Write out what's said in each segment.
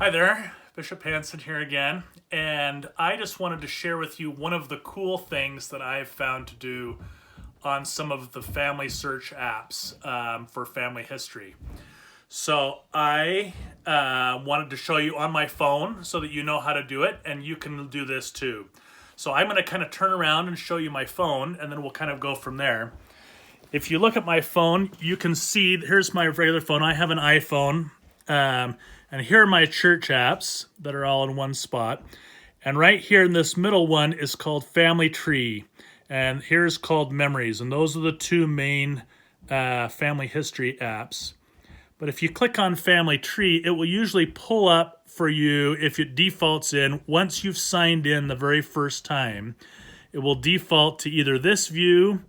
Hi there, Bishop Hanson here again, and I just wanted to share with you one of the cool things that I've found to do on some of the family search apps for family history. So I wanted to show you on my phone so that you know how to do it, and you can do this too. So I'm going to kind of turn around and show you my phone, and then we'll kind of go from there. If you look at my phone, you can see, here's my regular phone. I have an iPhone. And here are my church apps that are all in one spot. And right here in this middle one is called Family Tree. And here's called Memories. And those are the two main family history apps. But if you click on Family Tree, it will usually pull up for you if it defaults in. Once you've signed in the very first time, it will default to either this view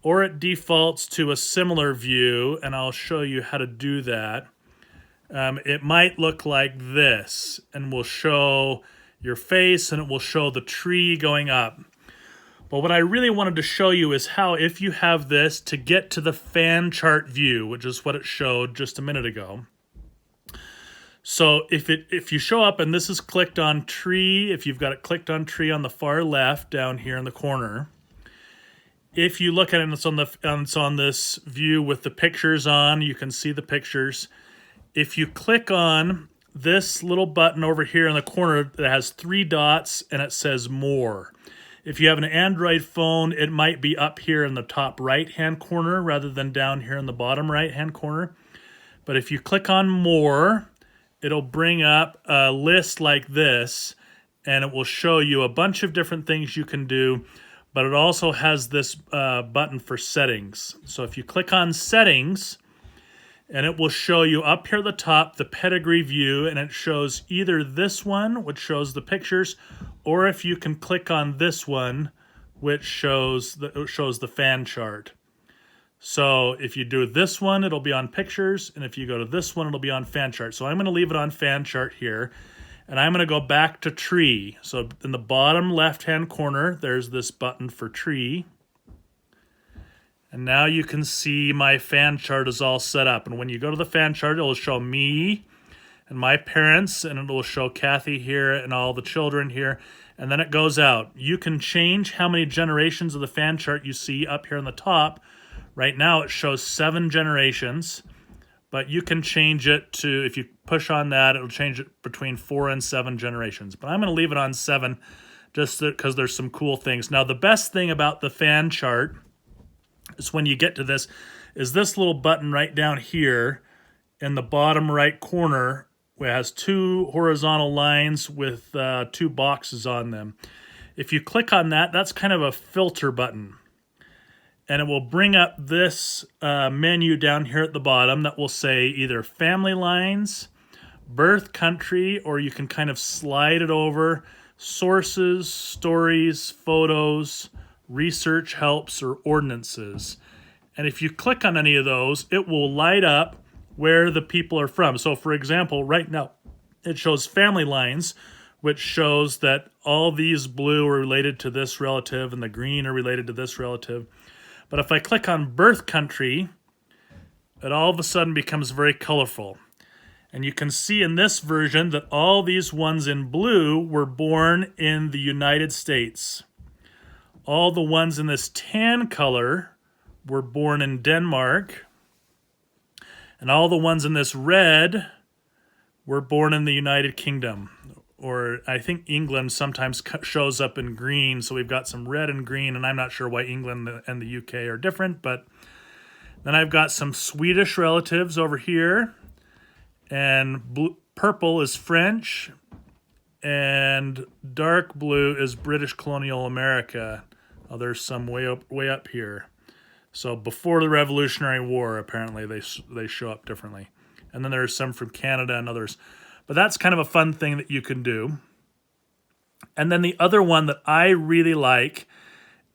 or it defaults to a similar view. And I'll show you how to do that. It might look like this, and will show your face, and it will show the tree going up. But what I really wanted to show you is how, if you have this, to get to the fan chart view, which is what it showed just a minute ago. So if you show up and this is clicked on tree, if you've got it clicked on tree on the far left down here in the corner, if you look at it and it's on this view with the pictures on, you can see the pictures. If you click on this little button over here in the corner that has 3 dots and it says More. If you have an Android phone, it might be up here in the top right-hand corner rather than down here in the bottom right-hand corner. But if you click on More, it'll bring up a list like this, and it will show you a bunch of different things you can do, but it also has this button for Settings. So if you click on Settings, and it will show you up here at the top the pedigree view, and it shows either this one, which shows the pictures, or if you can click on this one, which shows the fan chart. So if you do this one, it'll be on pictures, and if you go to this one, it'll be on fan chart. So I'm going to leave it on fan chart here, and I'm going to go back to tree. So in the bottom left-hand corner, there's this button for tree. And now you can see my fan chart is all set up. And when you go to the fan chart, it will show me and my parents, and it will show Kathy here and all the children here. And then it goes out. You can change how many generations of the fan chart you see up here on the top. Right now it shows 7 generations, but you can change it to, if you push on that, it'll change it between 4 and 7 generations. But I'm going to leave it on 7 just because there's some cool things. Now the best thing about the fan chart is when you get to this, is this little button right down here in the bottom right corner, where it has 2 horizontal lines with 2 boxes on them. If you click on that, that's kind of a filter button. And it will bring up this menu down here at the bottom that will say either family lines, birth country, or you can kind of slide it over, sources, stories, photos, research helps, or ordinances. And if you click on any of those, it will light up where the people are from. So for example, right now it shows family lines, which shows that all these blue are related to this relative and the green are related to this relative. But if I click on birth country, it all of a sudden becomes very colorful. And you can see in this version that all these ones in blue were born in the United States. All the ones in this tan color were born in Denmark. And all the ones in this red were born in the United Kingdom. Or I think England sometimes shows up in green. So we've got some red and green, and I'm not sure why England and the UK are different. But then I've got some Swedish relatives over here. And purple is French. And dark blue is British colonial America. Oh, there's some way up here. So before the Revolutionary War, apparently they show up differently. And then there's some from Canada and others. But that's kind of a fun thing that you can do. And then the other one that I really like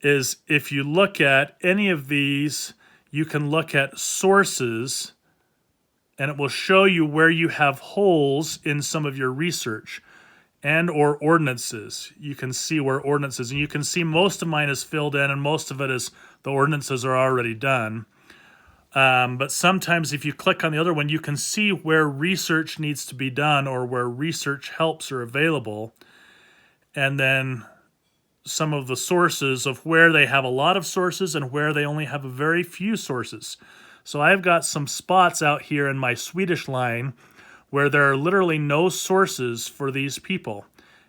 is if you look at any of these, you can look at sources, and it will show you where you have holes in some of your research. And or ordinances. You can see where ordinances, and you can see most of mine is filled in, and most of it is the ordinances are already done. But sometimes if you click on the other one, you can see where research needs to be done or where research helps are available. And then some of the sources of where they have a lot of sources and where they only have a very few sources. So I've got some spots out here in my Swedish line where there are literally no sources for these people.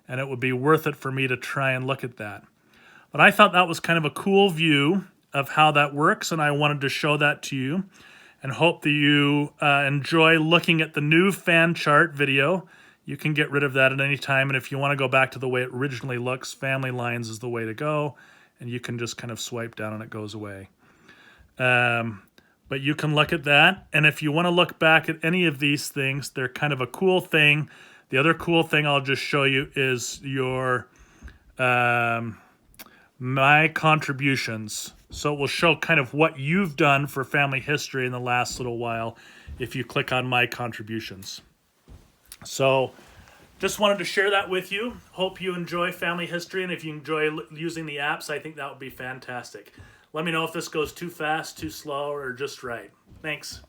And it would be worth it for me to try and look at that. But I thought that was kind of a cool view of how that works, and I wanted to show that to you and hope that you enjoy looking at the new fan chart video. You can get rid of that at any time, and if you want to go back to the way it originally looks, family lines is the way to go, and you can just kind of swipe down and it goes away. But you can look at that, and if you want to look back at any of these things, they're kind of a cool thing. The other cool thing I'll just show you is your my contributions. So it will show kind of what you've done for family history in the last little while if you click on my contributions. So just wanted to share that with you. Hope you enjoy family history, and if you enjoy using the apps, I think that would be fantastic. Let me know if this goes too fast, too slow, or just right. Thanks.